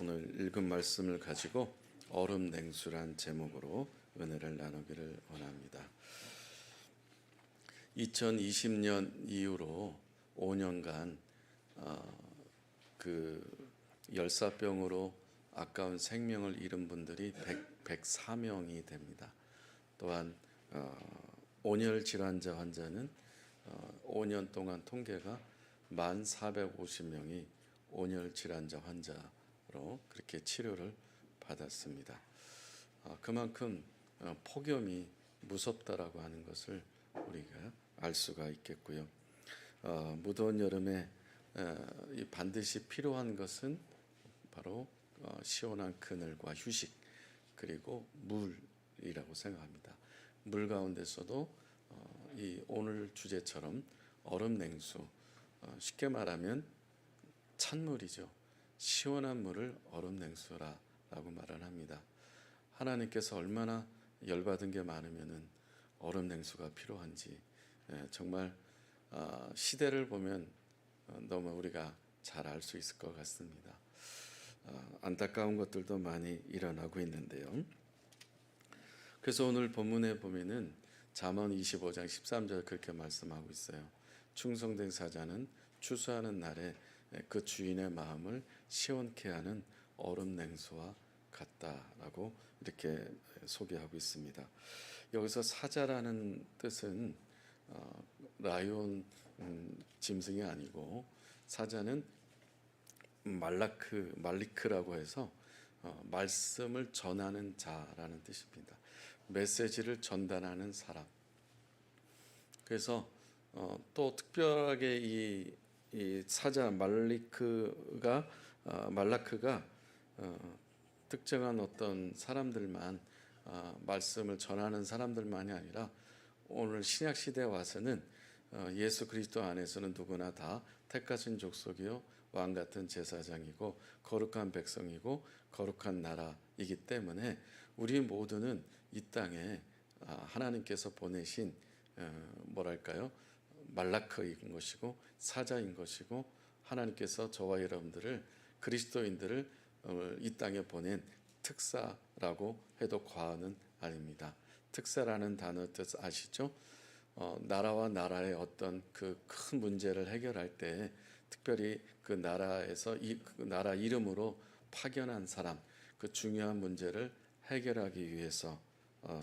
오늘 읽은 말씀을 가지고 얼음 냉수란 제목으로 은혜를 나누기를 원합니다. 2020년 이후로 5년간 그 열사병으로 아까운 생명을 잃은 분들이 104명이 됩니다. 또한 온열 질환자 환자는 5년 동안 통계가 1,450명이 온열 질환자 환자로 그렇게 치료를 받았습니다. 그만큼 폭염이 무섭다라고 하는 것을 우리가 알 수가 있겠고요. 무더운 여름에 반드시 필요한 것은 바로 시원한 그늘과 휴식 그리고 물이라고 생각합니다. 물 가운데서도 이 오늘 주제처럼 얼음 냉수, 쉽게 말하면 찬물이죠. 시원한 물을 얼음 냉수라고 말을 합니다. 하나님께서 얼마나 열받은 게 많으면은 얼음 냉수가 필요한지 정말 시대를 보면 너무 우리가 잘 알 수 있을 것 같습니다. 안타까운 것들도 많이 일어나고 있는데요. 그래서 오늘 본문에 보면은 잠언 25장 13절 그렇게 말씀하고 있어요. 충성된 사자는 추수하는 날에 그 주인의 마음을 시원케 하는 얼음 냉수와 같다라고 이렇게 소개하고 있습니다. 여기서 사자라는 뜻은 라이온 짐승이 아니고 사자는 말리크라고 해서 말씀을 전하는 자라는 뜻입니다. 메시지를 전달하는 사람. 그래서 또 특별하게 이 사자 말라크가 특정한 어떤 사람들만 말씀을 전하는 사람들만이 아니라 오늘 신약 시대에 와서는 예수 그리스도 안에서는 누구나 다 택하신 족속이요 왕 같은 제사장이고 거룩한 백성이고 거룩한 나라이기 때문에 우리 모두는 이 땅에 하나님께서 보내신 뭐랄까요? 말라크인 것이고 사자인 것이고 하나님께서 저와 여러분들을 그리스도인들을 이 땅에 보낸 특사라고 해도 과언은 아닙니다. 특사라는 단어 뜻 아시죠? 나라와 나라의 어떤 그 큰 문제를 해결할 때 특별히 그 나라에서 그 나라 이름으로 파견한 사람, 그 중요한 문제를 해결하기 위해서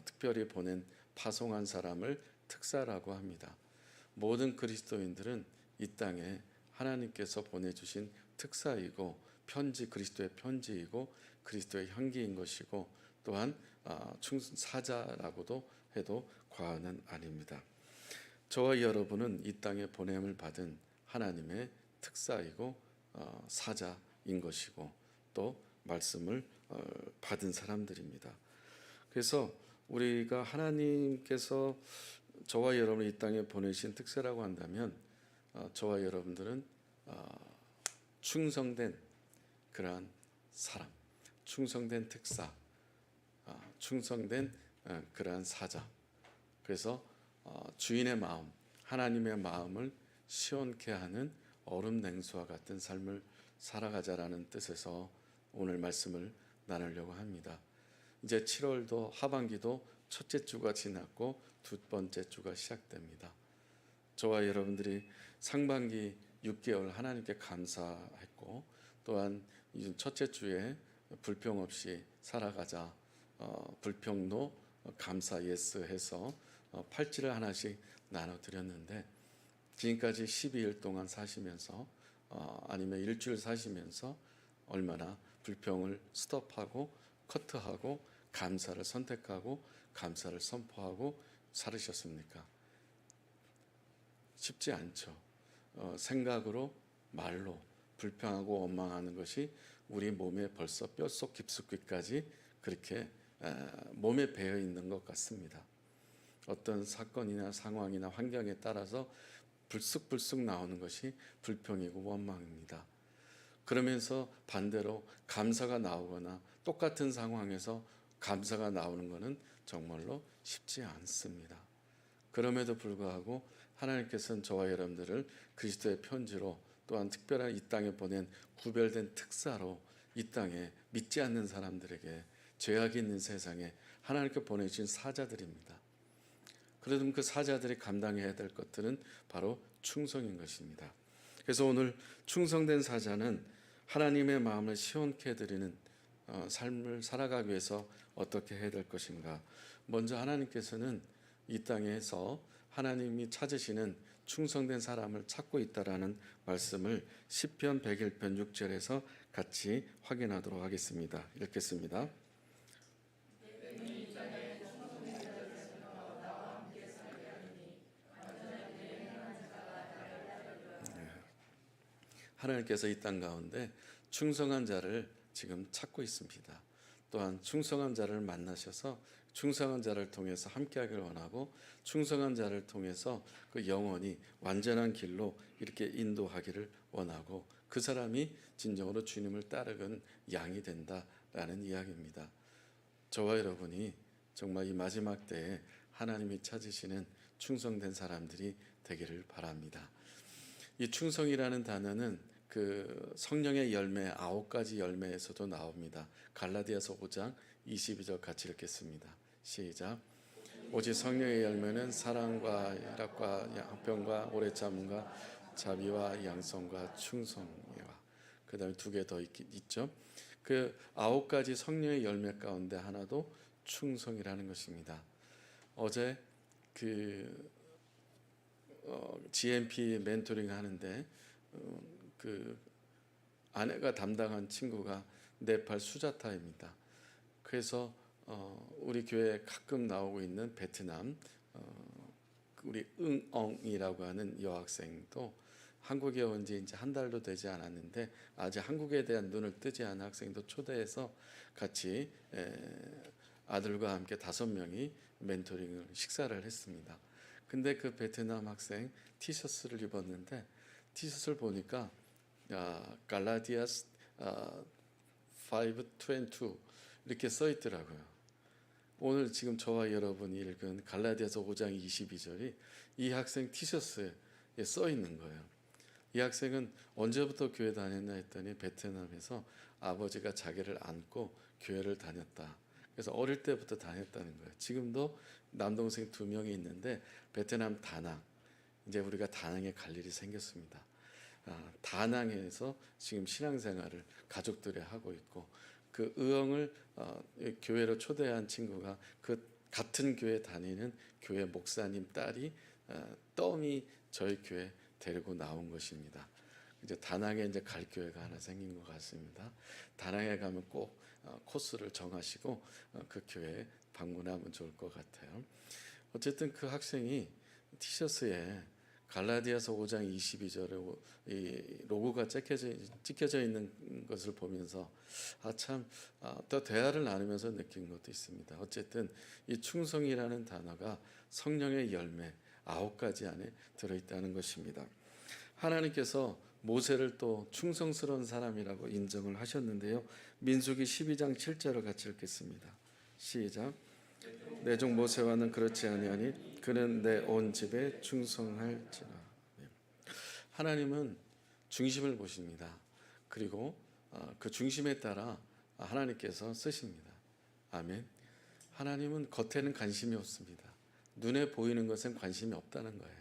특별히 보낸 파송한 사람을 특사라고 합니다. 모든 그리스도인들은 이 땅에 하나님께서 보내주신 특사이고 그리스도의 편지이고 그리스도의 향기인 것이고 또한 사자라고도 해도 과언은 아닙니다. 저와 여러분은 이 땅에 보냄을 받은 하나님의 특사이고 사자인 것이고 또 말씀을 받은 사람들입니다. 그래서 우리가 하나님께서 저와 여러분을 이 땅에 보내신 특사라고 한다면 저와 여러분들은 충성된 그러한 사람, 충성된 특사, 충성된 그러한 사자. 그래서 주인의 마음, 하나님의 마음을 시원케 하는 얼음 냉수와 같은 삶을 살아가자라는 뜻에서 오늘 말씀을 나누려고 합니다. 이제 7월도 하반기도 첫째 주가 지났고 두 번째 주가 시작됩니다. 저와 여러분들이 상반기 6개월 하나님께 감사했고 또한 첫째 주에 불평 없이 살아가자 불평로 감사 예스 해서 팔찌를 하나씩 나눠드렸는데 지금까지 12일 동안 사시면서 아니면 일주일 사시면서 얼마나 불평을 스톱하고 커트하고 감사를 선택하고 감사를 선포하고 살으셨습니까? 쉽지 않죠. 생각으로 말로 불평하고 원망하는 것이 우리 몸에 벌써 뼛속 깊숙이까지 그렇게 몸에 배어 있는 것 같습니다. 어떤 사건이나 상황이나 환경에 따라서 불쑥불쑥 나오는 것이 불평이고 원망입니다. 그러면서 반대로 감사가 나오거나 똑같은 상황에서 감사가 나오는 것은 정말로 쉽지 않습니다. 그럼에도 불구하고 하나님께서는 저와 여러분들을 그리스도의 편지로 또한 특별한 이 땅에 보낸 구별된 특사로 이 땅에 믿지 않는 사람들에게, 죄악이 있는 세상에 하나님께 보내주신 사자들입니다. 그러면 그 사자들이 감당해야 될 것들은 바로 충성인 것입니다. 그래서 오늘 충성된 사자는 하나님의 마음을 시원케 해드리는 삶을 살아가기 위해서 어떻게 해야 될 것인가. 먼저 하나님께서는 이 땅에서 하나님이 찾으시는 충성된 사람을 찾고 있다라는 말씀을 시편 101편 6절에서 같이 확인하도록 하겠습니다. 읽겠습니다. 하나님께서 이 땅 가운데 충성한 자를 지금 찾고 있습니다. 또한 충성한 자를 만나셔서 충성한 자를 통해서 함께하기를 원하고, 충성한 자를 통해서 그 영혼이 완전한 길로 이렇게 인도하기를 원하고, 그 사람이 진정으로 주님을 따르는 양이 된다라는 이야기입니다. 저와 여러분이 정말 이 마지막 때에 하나님이 찾으시는 충성된 사람들이 되기를 바랍니다. 이 충성이라는 단어는 그 성령의 열매 9가지 열매에서도 나옵니다. 갈라디아서 5장 22절 같이 읽겠습니다. 시작. 오직 성령의 열매는 사랑과 희락과 양평과 오래 참음과 자비와 양성과 충성이와, 그 다음에 2개 더 있죠. 그 9가지 성령의 열매 가운데 하나도 충성이라는 것입니다. 어제 GMP 멘토링 하는데 그 아내가 담당한 친구가 네팔 수자타입니다. 그래서 우리 교회에 가끔 나오고 있는 베트남 우리 응엉이라고 하는 여학생도 한국에 온 지 이제 한 달도 되지 않았는데 아직 한국에 대한 눈을 뜨지 않은 학생도 초대해서 같이 아들과 함께 5명이 멘토링을 식사를 했습니다. 근데 그 베트남 학생 티셔츠를 입었는데 티셔츠를 보니까 갈라디아스 5:22 이렇게 써 있더라고요. 오늘 지금 저와 여러분이 읽은 갈라디아서 5장 22절이 이 학생 티셔츠에 써 있는 거예요. 이 학생은 언제부터 교회 다녔나 했더니 베트남에서 아버지가 자기를 안고 교회를 다녔다. 그래서 어릴 때부터 다녔다는 거예요. 지금도 남동생 2명이 있는데 베트남 다낭, 이제 우리가 다낭에 갈 일이 생겼습니다. 다낭에서 지금 신앙생활을 가족들이 하고 있고, 그 의엉을 교회로 초대한 친구가 그 같은 교회 다니는 교회 목사님 딸이 덤이 저희 교회 데리고 나온 것입니다. 이제 다낭에 이제 갈 교회가 하나 생긴 것 같습니다. 다낭에 가면 꼭 코스를 정하시고 그 교회에 방문하면 좋을 것 같아요. 어쨌든 그 학생이 티셔츠에 갈라디아서 5장 22절에 이 로고가 찍혀져 있는 것을 보면서 또 대화를 나누면서 느낀 것도 있습니다. 어쨌든 이 충성이라는 단어가 성령의 열매 9가지 안에 들어있다는 것입니다. 하나님께서 모세를 또 충성스러운 사람이라고 인정을 하셨는데요. 민수기 12장 7절을 같이 읽겠습니다. 시작. 내 종 모세와는 그렇지 아니하니 그는 내 온 집에 충성할지라. 하나님은 중심을 보십니다. 그리고 그 중심에 따라 하나님께서 쓰십니다. 아멘. 하나님은 겉에는 관심이 없습니다. 눈에 보이는 것엔 관심이 없다는 거예요.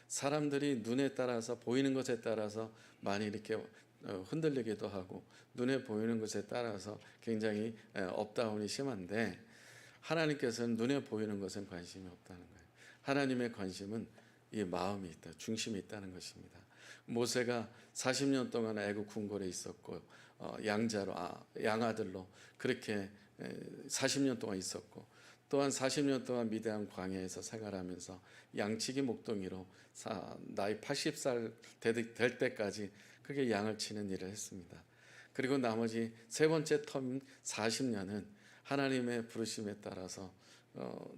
사람들이 눈에 따라서 보이는 것에 따라서 많이 이렇게 흔들리기도 하고, 눈에 보이는 것에 따라서 굉장히 업다운이 심한데, 하나님께서는 눈에 보이는 것엔 관심이 없다는 거예요. 하나님의 관심은 이 마음이 있다, 중심이 있다는 것입니다. 모세가 40년 동안 애굽 궁궐에 있었고 양아들로 그렇게 40년 동안 있었고, 또한 40년 동안 미디안 광야에서 생활하면서 양치기 목동이로 나이 80살 될 때까지 그렇게 양을 치는 일을 했습니다. 그리고 나머지 3번째 텀 40년은 하나님의 부르심에 따라서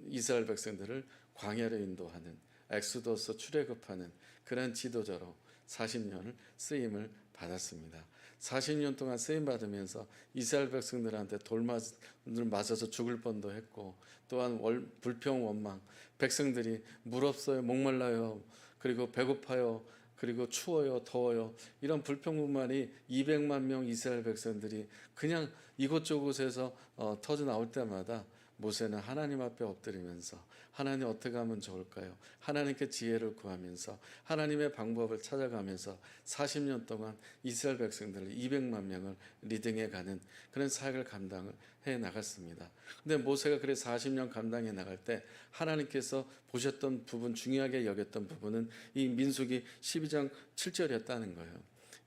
이스라엘 백성들을 광야로 인도하는, 엑소더스 출애굽하는 그런 지도자로 40년을 쓰임을 받았습니다. 40년 동안 쓰임 받으면서 이스라엘 백성들한테 돌 맞아서 죽을 뻔도 했고, 또한 불평 원망, 백성들이 물 없어요, 목말라요, 그리고 배고파요, 그리고 추워요, 더워요. 이런 불평불만이 200만 명 이스라엘 백성들이 그냥 이곳저곳에서 터져 나올 때마다 모세는 하나님 앞에 엎드리면서 하나님 어떻게 하면 좋을까요? 하나님께 지혜를 구하면서 하나님의 방법을 찾아가면서 40년 동안 이스라엘 백성들을 200만 명을 리딩해 가는 그런 사역을 감당을 해 나갔습니다. 근데 모세가 그래 40년 감당해 나갈 때 하나님께서 보셨던 부분, 중요하게 여겼던 부분은 이 민수기 12장 7절이었다는 거예요.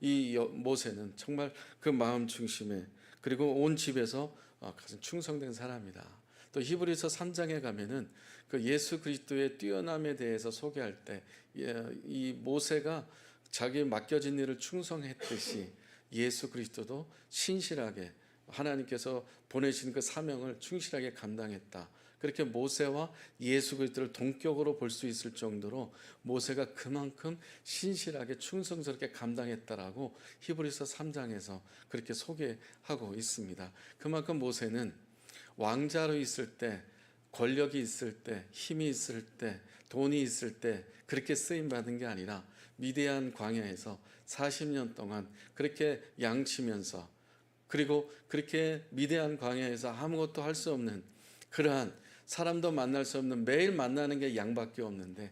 이 모세는 정말 그 마음 중심에 그리고 온 집에서 가장 충성된 사람이다. 또 히브리서 3장에 가면은 그 예수 그리스도의 뛰어남에 대해서 소개할 때 이 모세가 자기 맡겨진 일을 충성했듯이 예수 그리스도도 신실하게 하나님께서 보내신 그 사명을 충실하게 감당했다. 그렇게 모세와 예수 그리스도를 동격으로 볼 수 있을 정도로 모세가 그만큼 신실하게 충성스럽게 감당했다라고 히브리서 3장에서 그렇게 소개하고 있습니다. 그만큼 모세는 왕자로 있을 때, 권력이 있을 때, 힘이 있을 때, 돈이 있을 때 그렇게 쓰임 받은 게 아니라 미디안 광야에서 40년 동안 그렇게 양치면서 그리고 그렇게 미디안 광야에서 아무것도 할 수 없는 그러한 사람도 만날 수 없는 매일 만나는 게 양밖에 없는데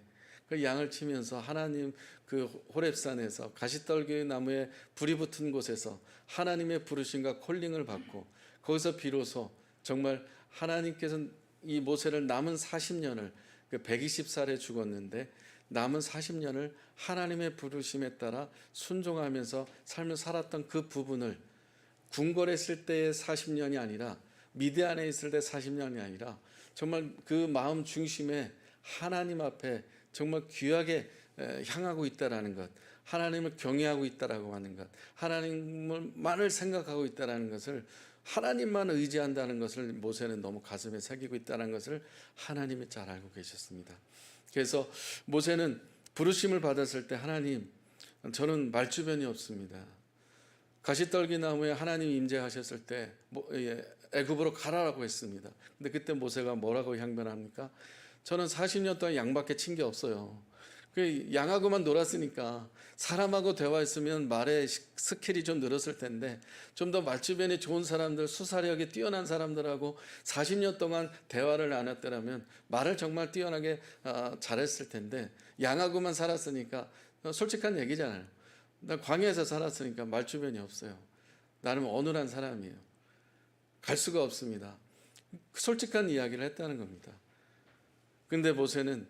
그 양을 치면서 하나님 그 호렙산에서 가시떨기 나무에 불이 붙은 곳에서 하나님의 부르심과 콜링을 받고 거기서 비로소 정말 하나님께서 이 모세를 남은 40년을 120살에 죽었는데 남은 40년을 하나님의 부르심에 따라 순종하면서 삶을 살았던 그 부분을 궁궐했을 때의 40년이 아니라 미디안에 있을 때 40년이 아니라 정말 그 마음 중심에 하나님 앞에 정말 귀하게 향하고 있다라는 것, 하나님을 경외하고 있다라고 하는 것, 하나님만을 생각하고 있다라는 것을 하나님만 의지한다는 것을 모세는 너무 가슴에 새기고 있다는 것을 하나님이 잘 알고 계셨습니다. 그래서 모세는 부르심을 받았을 때 하나님, 저는 말주변이 없습니다. 가시떨기 나무에 하나님 임재하셨을 때 애굽으로 가라라고 했습니다. 근데 그때 모세가 뭐라고 항변합니까? 저는 40년 동안 양밖에 친 게 없어요. 그 양하고만 놀았으니까 사람하고 대화했으면 말의 스킬이 좀 늘었을 텐데 좀 더 말주변이 좋은 사람들, 수사력이 뛰어난 사람들하고 40년 동안 대화를 나눴더라면 말을 정말 뛰어나게 잘했을 텐데 양하고만 살았으니까 솔직한 얘기잖아요. 나 광야에서 살았으니까 말주변이 없어요. 나는 어눌한 사람이에요. 갈 수가 없습니다. 솔직한 이야기를 했다는 겁니다. 근데 모세는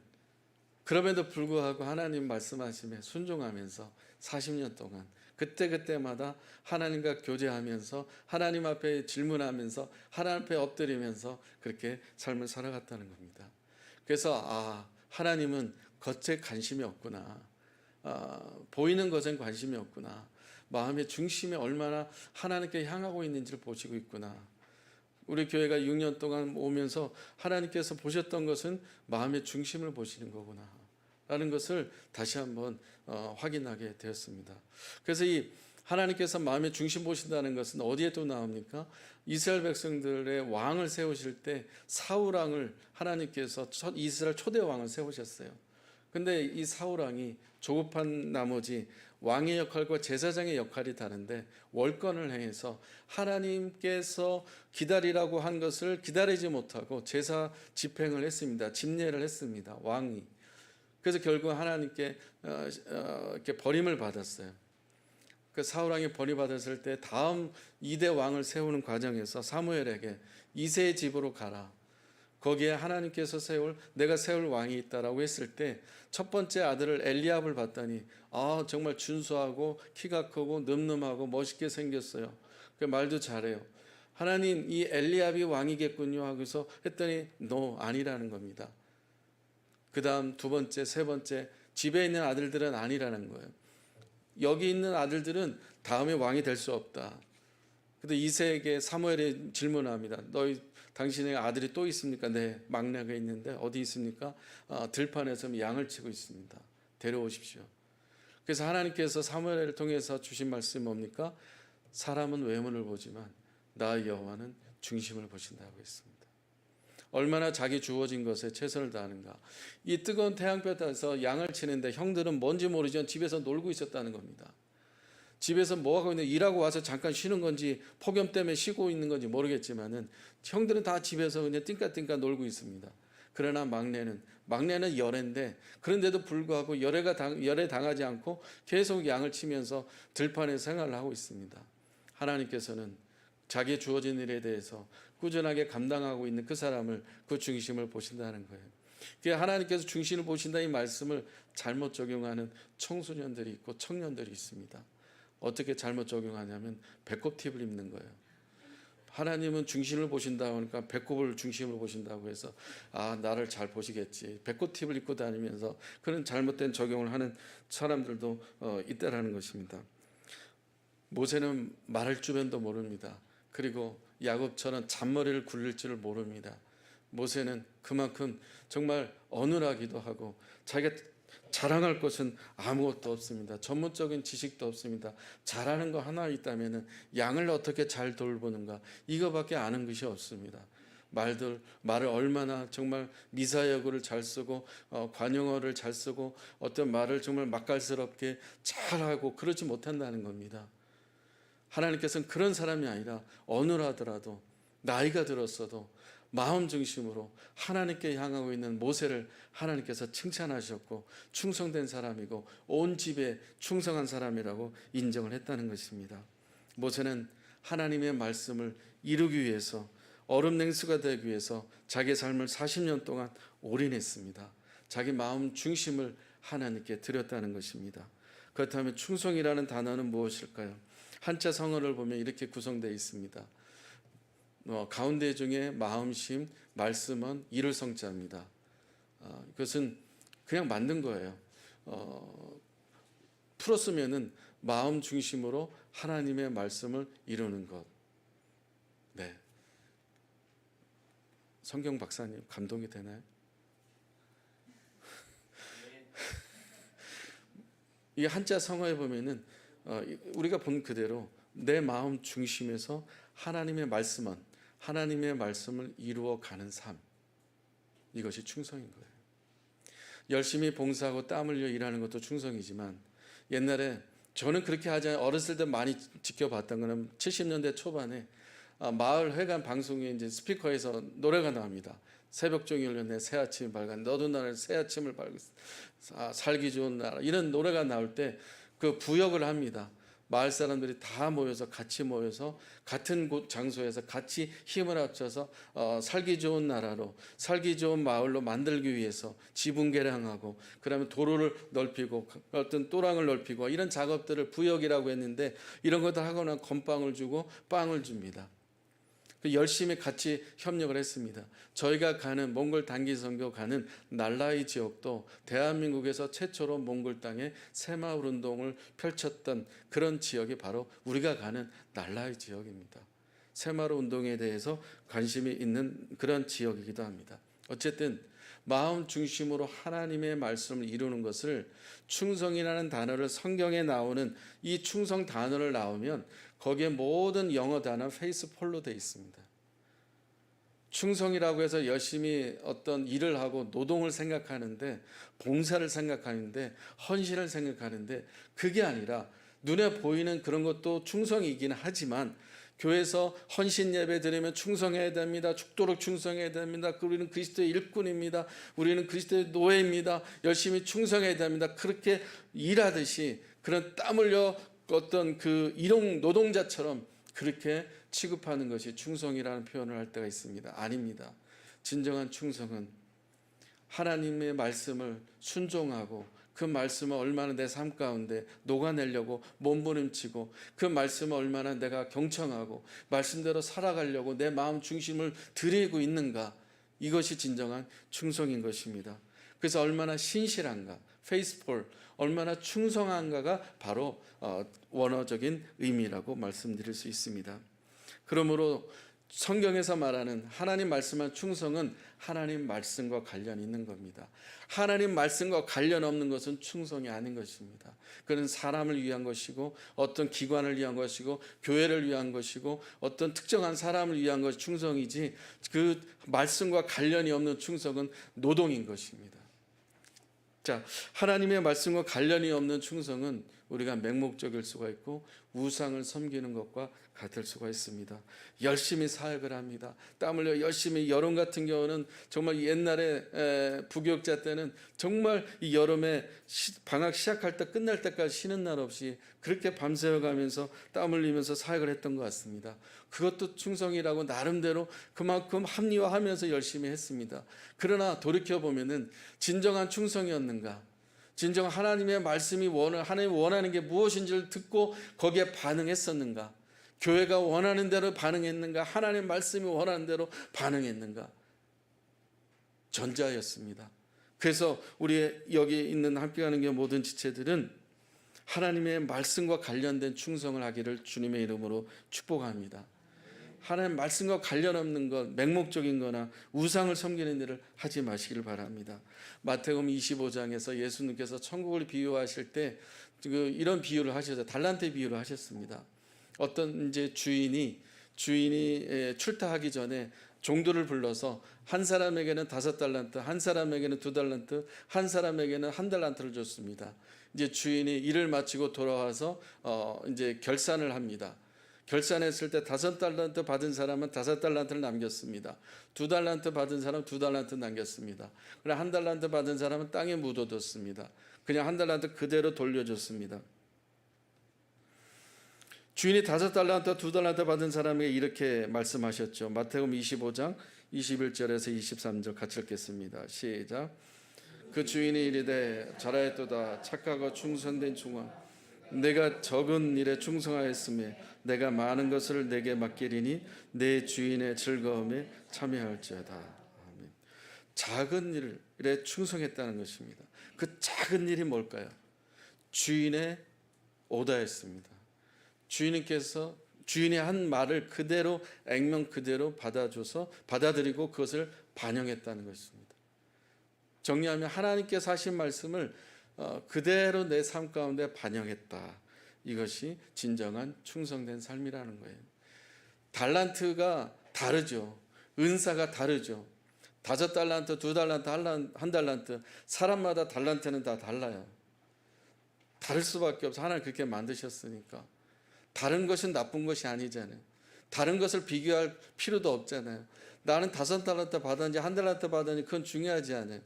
그럼에도 불구하고 하나님 말씀하심에 순종하면서 40년 동안 그때그때마다 하나님과 교제하면서 하나님 앞에 질문하면서 하나님 앞에 엎드리면서 그렇게 삶을 살아갔다는 겁니다. 그래서 하나님은 겉에 관심이 없구나. 보이는 것엔 관심이 없구나. 마음의 중심에 얼마나 하나님께 향하고 있는지를 보시고 있구나. 우리 교회가 6년 동안 오면서 하나님께서 보셨던 것은 마음의 중심을 보시는 거구나 라는 것을 다시 한번 확인하게 되었습니다. 그래서 이 하나님께서 마음의 중심 보신다는 것은 어디에 또 나옵니까? 이스라엘 백성들의 왕을 세우실 때 사울 왕을 하나님께서 이스라엘 초대 왕을 세우셨어요. 근데 이 사울 왕이 조급한 나머지 왕의 역할과 제사장의 역할이 다른데 월권을 행해서 하나님께서 기다리라고 한 것을 기다리지 못하고 제사 집행을 했습니다. 집례를 했습니다. 왕이. 그래서 결국 하나님께 이렇게 버림을 받았어요. 그 사울 왕이 버림받았을 때 다음 2대 왕을 세우는 과정에서 사무엘에게 이새의 집으로 가라. 거기에 하나님께서 내가 세울 왕이 있다라고 했을 때 첫 번째 아들을 엘리압을 봤더니 정말 준수하고 키가 크고 늠름하고 멋있게 생겼어요. 그 말도 잘해요. 하나님 이 엘리압이 왕이겠군요 하고서 했더니 아니라는 겁니다. 그 다음 두 번째, 세 번째 집에 있는 아들들은 아니라는 거예요. 여기 있는 아들들은 다음에 왕이 될 수 없다. 근데 이새에게 사무엘이 질문합니다. 당신의 아들이 또 있습니까? 네, 막내가 있는데 어디 있습니까? 들판에서 양을 치고 있습니다. 데려오십시오. 그래서 하나님께서 사무엘을 통해서 주신 말씀이 뭡니까? 사람은 외모를 보지만 나 여호와는 중심을 보신다고 했습니다. 얼마나 자기 주어진 것에 최선을 다하는가. 이 뜨거운 태양볕에서 양을 치는데 형들은 뭔지 모르지만 집에서 놀고 있었다는 겁니다. 집에서 뭐 하고 있는데 일하고 와서 잠깐 쉬는 건지 폭염 때문에 쉬고 있는 건지 모르겠지만은 형들은 다 집에서 그냥 띵까띵까 놀고 있습니다. 그러나 막내는 열애인데 그런데도 불구하고 열애 당하지 않고 계속 양을 치면서 들판에 생활을 하고 있습니다. 하나님께서는 자기의 주어진 일에 대해서 꾸준하게 감당하고 있는 그 사람을 그 중심을 보신다는 거예요. 하나님께서 중심을 보신다 이 말씀을 잘못 적용하는 청소년들이 있고 청년들이 있습니다. 어떻게 잘못 적용하냐면 배꼽 팁을 입는 거예요. 하나님은 중심을 보신다고 하니까 배꼽을 중심으로 보신다고 해서 나를 잘 보시겠지. 배꼽 팁을 입고 다니면서 그런 잘못된 적용을 하는 사람들도 있다라는 것입니다. 모세는 말할 줄도 모릅니다. 그리고 야곱처럼 잔머리를 굴릴 줄을 모릅니다. 모세는 그만큼 정말 어눌하기도 하고 자기가 자랑할 것은 아무것도 없습니다. 전문적인 지식도 없습니다. 잘하는 거 하나 있다면 양을 어떻게 잘 돌보는가 이거밖에 아는 것이 없습니다. 말을 얼마나 정말 미사여구를 잘 쓰고 관용어를 잘 쓰고 어떤 말을 정말 맛깔스럽게 잘하고 그러지 못한다는 겁니다. 하나님께서는 그런 사람이 아니라 어느하더라도 나이가 들었어도 마음 중심으로 하나님께 향하고 있는 모세를 하나님께서 칭찬하셨고 충성된 사람이고 온 집에 충성한 사람이라고 인정을 했다는 것입니다. 모세는 하나님의 말씀을 이루기 위해서 얼음 냉수가 되기 위해서 자기 삶을 40년 동안 올인했습니다. 자기 마음 중심을 하나님께 드렸다는 것입니다. 그렇다면 충성이라는 단어는 무엇일까요? 한자 성어를 보면 이렇게 구성되어 있습니다. 가운데 중에 마음심, 말씀은 이를 성자입니다. 이것은 그냥 만든 거예요. 풀었으면은 마음 중심으로 하나님의 말씀을 이루는 것. 네. 성경 박사님 감동이 되나요? 이 한자 성어에 보면은 우리가 본 그대로 내 마음 중심에서 하나님의 말씀을 이루어가는 삶, 이것이 충성인 거예요. 열심히 봉사하고 땀 흘려 일하는 것도 충성이지만 옛날에 저는 그렇게 하지 않아요. 어렸을 때 많이 지켜봤던 거는 70년대 초반에 마을 회관 방송에 이제 스피커에서 노래가 나옵니다. 새벽종이 울렸네 새 아침이 밝았네 너도 나를 새 아침을 살기 좋은 나라 이런 노래가 나올 때 그 부역을 합니다. 마을 사람들이 다 모여서 같이 모여서 같은 곳 장소에서 같이 힘을 합쳐서 살기 좋은 나라로 살기 좋은 마을로 만들기 위해서 지붕 개량하고 그다음에 도로를 넓히고 어떤 또랑을 넓히고 이런 작업들을 부역이라고 했는데 이런 것들 하거나 건빵을 주고 빵을 줍니다. 열심히 같이 협력을 했습니다. 저희가 가는 몽골 단기 선교 가는 날라이 지역도 대한민국에서 최초로 몽골 땅에 새마을 운동을 펼쳤던 그런 지역이 바로 우리가 가는 날라이 지역입니다. 새마을 운동에 대해서 관심이 있는 그런 지역이기도 합니다. 어쨌든 마음 중심으로 하나님의 말씀을 이루는 것을 충성이라는 단어를 성경에 나오는 이 충성 단어를 나오면 거기에 모든 영어 단어 페이스폴로 되어 있습니다. 충성이라고 해서 열심히 어떤 일을 하고 노동을 생각하는데 봉사를 생각하는데 헌신을 생각하는데 그게 아니라 눈에 보이는 그런 것도 충성이긴 하지만 교회에서 헌신 예배 드리면 충성해야 됩니다. 죽도록 충성해야 됩니다. 우리는 그리스도의 일꾼입니다. 우리는 그리스도의 노예입니다. 열심히 충성해야 됩니다. 그렇게 일하듯이 그런 땀 흘려 어떤 그 일용 노동자처럼 그렇게 취급하는 것이 충성이라는 표현을 할 때가 있습니다. 아닙니다. 진정한 충성은 하나님의 말씀을 순종하고 그 말씀을 얼마나 내 삶 가운데 녹아내려고 몸부림치고 그 말씀을 얼마나 내가 경청하고 말씀대로 살아가려고 내 마음 중심을 드리고 있는가, 이것이 진정한 충성인 것입니다. 그래서 얼마나 신실한가, faithful, 얼마나 충성한가가 바로 원어적인 의미라고 말씀드릴 수 있습니다. 그러므로 성경에서 말하는 하나님 말씀한 충성은 하나님 말씀과 관련이 있는 겁니다. 하나님 말씀과 관련 없는 것은 충성이 아닌 것입니다. 그는 사람을 위한 것이고 어떤 기관을 위한 것이고 교회를 위한 것이고 어떤 특정한 사람을 위한 것이 충성이지, 그 말씀과 관련이 없는 충성은 노동인 것입니다. 자, 하나님의 말씀과 관련이 없는 충성은 우리가 맹목적일 수가 있고 우상을 섬기는 것과 같을 수가 있습니다. 열심히 사역을 합니다. 땀 흘려 열심히, 여름 같은 경우는 정말 옛날에 부교육자 때는 정말 이 여름에 방학 시작할 때 끝날 때까지 쉬는 날 없이 그렇게 밤새워 가면서 땀 흘리면서 사역을 했던 것 같습니다. 그것도 충성이라고 나름대로 그만큼 합리화하면서 열심히 했습니다. 그러나 돌이켜보면은 진정한 충성이었는가? 진정 하나님의 말씀이 하나님이 원하는 게 무엇인지를 듣고 거기에 반응했었는가? 교회가 원하는 대로 반응했는가? 하나님의 말씀이 원하는 대로 반응했는가? 전자였습니다. 그래서 우리 여기 있는 함께하는 게 모든 지체들은 하나님의 말씀과 관련된 충성을 하기를 주님의 이름으로 축복합니다. 하나님 말씀과 관련 없는 것, 맹목적인 거나 우상을 섬기는 일을 하지 마시길 바랍니다. 마태복음 25장에서 예수님께서 천국을 비유하실 때 이런 비유를 하셔서 달란트 비유를 하셨습니다. 어떤 이제 주인이 출타하기 전에 종들을 불러서 한 사람에게는 5달란트, 한 사람에게는 2달란트, 한 사람에게는 1달란트를 줬습니다. 이제 주인이 일을 마치고 돌아와서 이제 결산을 합니다. 결산했을 때 5달란트 받은 사람은 5달란트를 남겼습니다. 2달란트 받은 사람은 2달란트 남겼습니다. 그러나 1달란트 받은 사람은 땅에 묻어뒀습니다. 그냥 1달란트 그대로 돌려줬습니다. 주인이 5달란트, 2달란트 받은 사람에게 이렇게 말씀하셨죠. 마태복음 25장 21절에서 23절 같이 읽겠습니다. 시작. 그 주인이 이르되 잘하였도다 착하고 충성된 종아, 내가 적은 일에 충성하였으며 내가 많은 것을 내게 맡기리니 내 주인의 즐거움에 참여할지어다. 아멘. 작은 일에 충성했다는 것입니다. 그 작은 일이 뭘까요? 주인의 오다였습니다. 주인님께서 주인이 한 말을 그대로 액면 그대로 받아들이고 그것을 반영했다는 것입니다. 정리하면 하나님께서 하신 말씀을 그대로 내 삶 가운데 반영했다. 이것이 진정한 충성된 삶이라는 거예요. 달란트가 다르죠. 은사가 다르죠. 5달란트, 2달란트, 1달란트, 사람마다 달란트는 다 달라요. 다를 수밖에 없어. 하나님 그렇게 만드셨으니까. 다른 것은 나쁜 것이 아니잖아요. 다른 것을 비교할 필요도 없잖아요. 나는 5달란트 받았는지 1달란트 받았는지 그건 중요하지 않아요.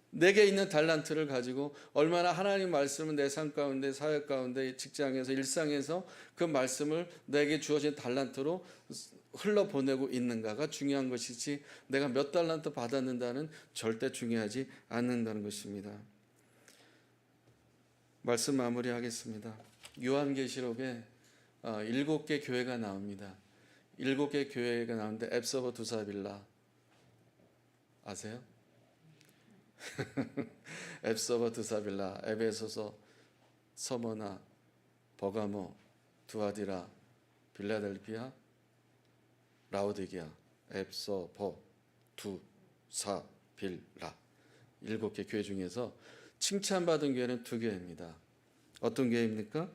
내게 있는 달란트를 가지고 얼마나 하나님 말씀을 내 삶 가운데, 사역 가운데, 직장에서, 일상에서 그 말씀을 내게 주어진 달란트로 흘러보내고 있는가가 중요한 것이지, 내가 몇 달란트 받았는다는 절대 중요하지 않는다는 것입니다. 말씀 마무리하겠습니다. 요한계시록에 7개 교회가 나옵니다. 7개 교회가 나오는데 앱서버 두사빌라 아세요? 앱서버 두사빌라, 에베소서, 서머나, 버가모, 두아디라, 빌라델피아, 라오디게아, 앱서버 두사빌라 7개 교회 중에서 칭찬받은 교회는 2교회입니다. 어떤 교회입니까?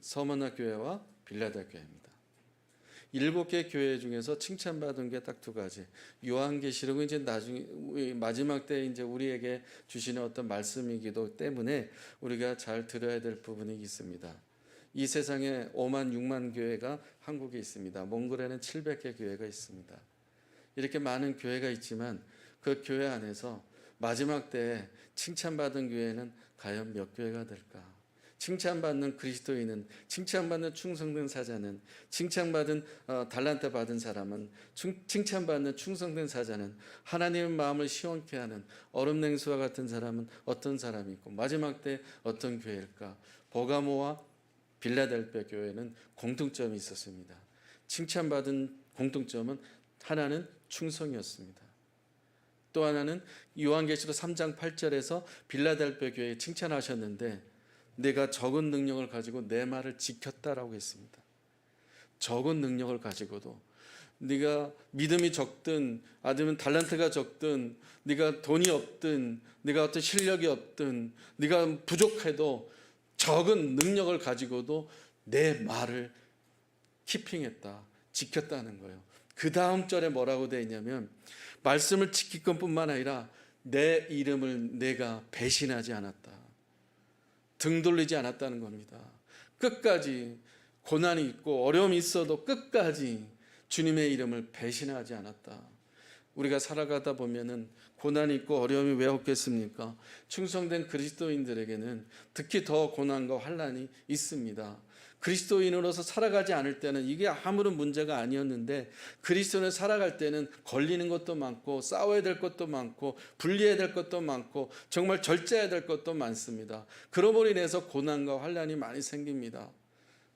서머나 교회와 빌라델 교회입니다. 7개 교회 중에서 칭찬받은 게 딱 2가지. 요한계시록은 이제 나중에 마지막 때 이제 우리에게 주시는 어떤 말씀이기도 때문에 우리가 잘 들어야 될 부분이 있습니다. 이 세상에 5만 6만 교회가 한국에 있습니다. 몽골에는 700개 교회가 있습니다. 이렇게 많은 교회가 있지만 그 교회 안에서 마지막 때 칭찬받은 교회는 과연 몇 교회가 될까? 칭찬받는 그리스도인은, 칭찬받는 충성된 사자는, 칭찬받은 달란트 받은 사람은, 칭찬받는 충성된 사자는, 하나님의 마음을 시원케 하는 얼음냉수와 같은 사람은 어떤 사람이 있고 마지막 때 어떤 교회일까? 버가모와 빌라델피아 교회는 공통점이 있었습니다. 칭찬받은 공통점은 하나는 충성이었습니다. 또 하나는 요한계시록 3장 8절에서 빌라델피아 교회에 칭찬하셨는데 내가 적은 능력을 가지고 내 말을 지켰다라고 했습니다. 적은 능력을 가지고도, 네가 믿음이 적든 아니면 달란트가 적든, 네가 돈이 없든, 네가 어떤 실력이 없든, 네가 부족해도 적은 능력을 가지고도 내 말을 키핑했다, 지켰다는 거예요. 그 다음 절에 뭐라고 되어 있냐면, 말씀을 지킬 것뿐만 아니라 내 이름을 내가 배신하지 않았다, 등 돌리지 않았다는 겁니다. 끝까지 고난이 있고 어려움이 있어도 끝까지 주님의 이름을 배신하지 않았다. 우리가 살아가다 보면은 고난이 있고 어려움이 왜 없겠습니까? 충성된 그리스도인들에게는 특히 더 고난과 환난이 있습니다. 그리스도인으로서 살아가지 않을 때는 이게 아무런 문제가 아니었는데, 그리스도인을 살아갈 때는 걸리는 것도 많고 싸워야 될 것도 많고 분리해야 될 것도 많고 정말 절제해야 될 것도 많습니다. 그러므로 인해서 고난과 환난이 많이 생깁니다.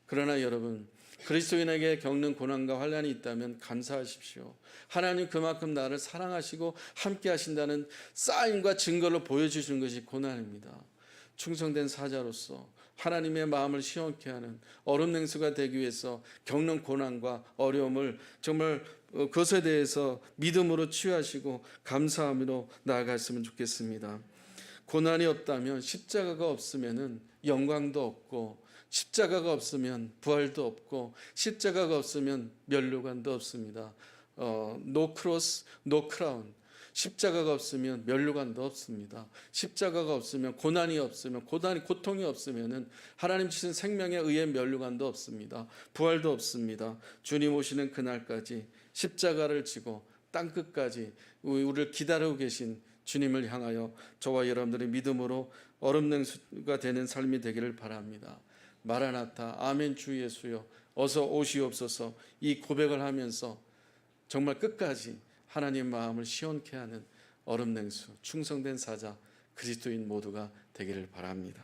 그러나 여러분, 그리스도인에게 겪는 고난과 환난이 있다면 감사하십시오. 하나님 그만큼 나를 사랑하시고 함께 하신다는 사인과 증거를 보여주시는 것이 고난입니다. 충성된 사자로서 하나님의 마음을 시원케 하는 얼음 냉수가 되기 위해서 겪는 고난과 어려움을 정말 그것에 대해서 믿음으로 취하시고 감사함으로 나아갔으면 좋겠습니다. 고난이 없다면, 십자가가 없으면 영광도 없고, 십자가가 없으면 부활도 없고, 십자가가 없으면 면류관도 없습니다. No cross, no crown. 십자가가 없으면 면류관도 없습니다. 십자가가 없으면, 고난이 없으면, 고통이 없으면은 하나님 주신 생명에 의해 면류관도 없습니다. 부활도 없습니다. 주님 오시는 그날까지 십자가를 지고 땅 끝까지 우리를 기다리고 계신 주님을 향하여 저와 여러분들의 믿음으로 얼음 냉수가 되는 삶이 되기를 바랍니다. 마라나타, 아멘, 주 예수여 어서 오시옵소서. 이 고백을 하면서 정말 끝까지 하나님 마음을 시원케 하는 얼음 냉수, 충성된 사자 그리스도인 모두가 되기를 바랍니다.